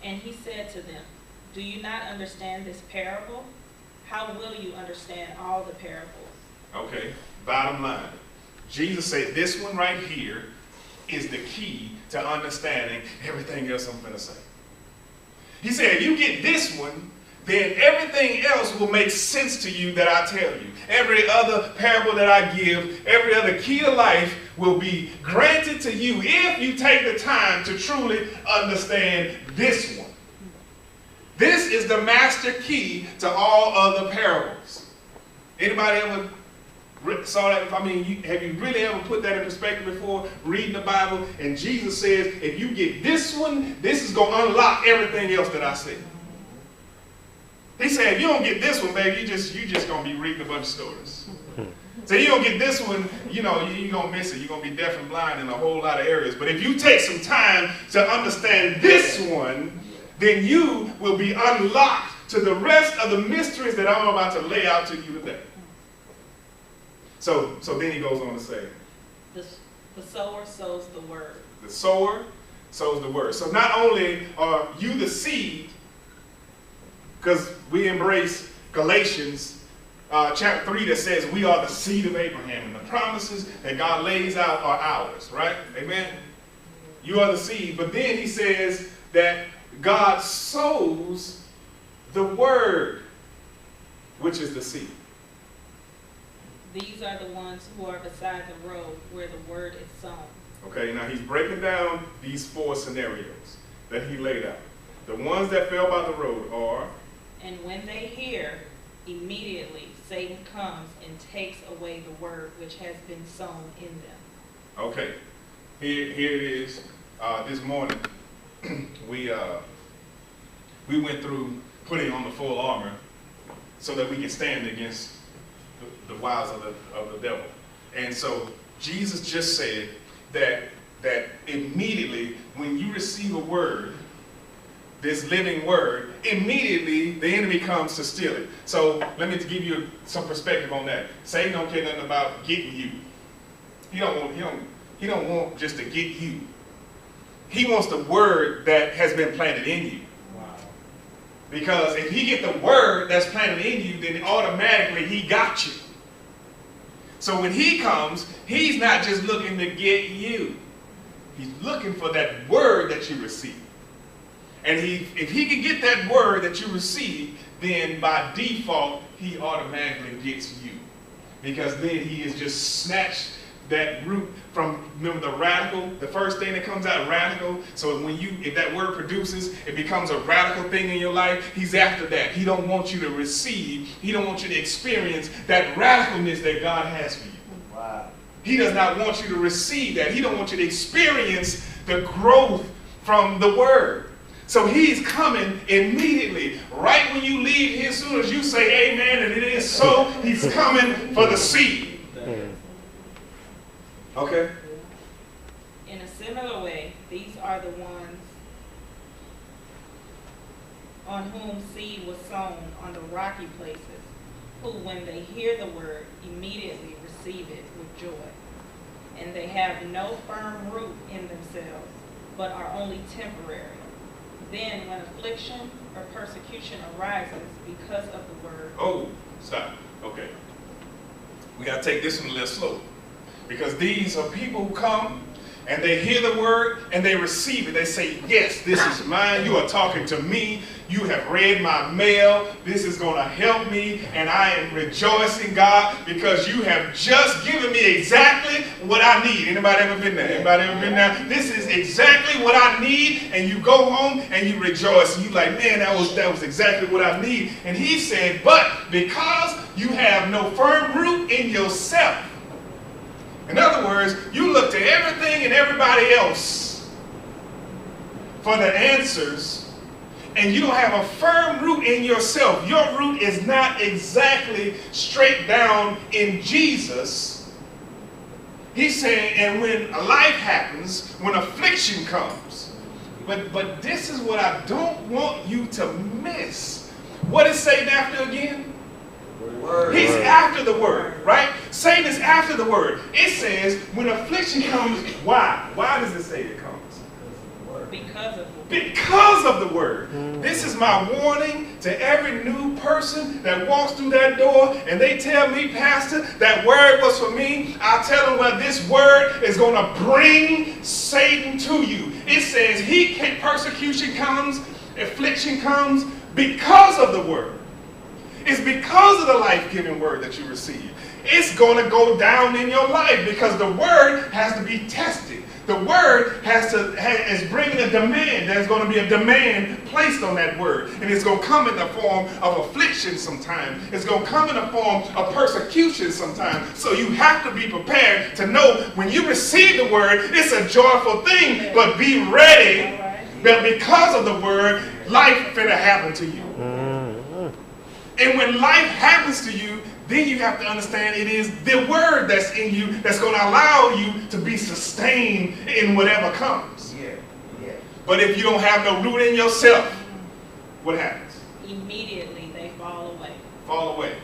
And he said to them, do you not understand this parable? How will you understand all the parables? Okay, bottom line. Jesus said this one right here is the key to understanding everything else I'm going to say. He said, if you get this one, then everything else will make sense to you that I tell you. Every other parable that I give, every other key to life will be granted to you if you take the time to truly understand this one. This is the master key to all other parables. Anybody ever saw that? I mean, have you really ever put that in perspective before, reading the Bible? And Jesus says, if you get this one, this is going to unlock everything else that I said. He said, if you don't get this one, baby, you just going to be reading a bunch of stories. So you don't get this one, you're going to miss it. You're going to be deaf and blind in a whole lot of areas. But if you take some time to understand this one, then you will be unlocked to the rest of the mysteries that I'm about to lay out to you today. So then he goes on to say, the sower sows the word. The sower sows the word. So not only are you the seed, because we embrace Galatians chapter 3 that says we are the seed of Abraham, and the promises that God lays out are ours, right? Amen? You are the seed. But then he says that God sows the word, which is the seed. These are the ones who are beside the road where the word is sown. Okay, now he's breaking down these 4 scenarios that he laid out. The ones that fell by the road are... And when they hear, immediately Satan comes and takes away the word which has been sown in them. Okay, here it is. This morning, we went through putting on the full armor so that we can stand against the wiles of the devil. And so Jesus just said that immediately when you receive a word, this living word, immediately the enemy comes to steal it. So let me give you some perspective on that. Satan don't care nothing about getting you. He don't want just to get you. He wants the word that has been planted in you. Wow. Because if he get the word that's planted in you, then automatically he got you. So when he comes, he's not just looking to get you. He's looking for that word that you receive. And if he can get that word that you receive, then by default, he automatically gets you. Because then he has just snatched that root from, remember the radical, the first thing that comes out, radical. So if that word produces, it becomes a radical thing in your life, he's after that. He don't want you to receive, he don't want you to experience that radicalness that God has for you. Wow. He does not want you to receive that. He don't want you to experience the growth from the word. So he's coming immediately. Right when you leave here, as soon as you say amen and it is so, he's coming for the seed. Okay? In a similar way, these are the ones on whom seed was sown on the rocky places, who when they hear the word, immediately receive it with joy. And they have no firm root in themselves, but are only temporary. Then when affliction or persecution arises because of the word... Oh, stop. Okay. We got to take this one a little slow. Because these are people who come and they hear the word and they receive it. They say, yes, this is mine. You are talking to me. You have read my mail. This is going to help me. And I am rejoicing, God, because you have just given me exactly what I need. Anybody ever been there? Anybody ever been there? This is exactly what I need. And you go home and you rejoice. And you're like, man, that was exactly what I need. And he said, but because you have no firm root in yourself. In other words, you look to everything and everybody else for the answers, and you don't have a firm root in yourself. Your root is not exactly straight down in Jesus. He's saying, and when life happens, when affliction comes, but this is what I don't want you to miss. What is Satan after again? Word. He's after the word, right? Satan is after the word. It says when affliction comes, why? Why does it say it comes? Because of the word. Because of the word. This is my warning to every new person that walks through that door and they tell me, Pastor, that word was for me. I tell them, well, this word is going to bring Satan to you. It says persecution comes, affliction comes because of the word. It's because of the life-giving word that you receive. It's going to go down in your life because the word has to be tested. The word is bringing a demand. There's going to be a demand placed on that word. And it's going to come in the form of affliction sometimes. It's going to come in the form of persecution sometimes. So you have to be prepared to know when you receive the word, it's a joyful thing. But be ready that because of the word, life finna happen to you. And when life happens to you, then you have to understand it is the word that's in you that's going to allow you to be sustained in whatever comes. Yeah. But if you don't have no root in yourself, what happens? Immediately they fall away. Fall away.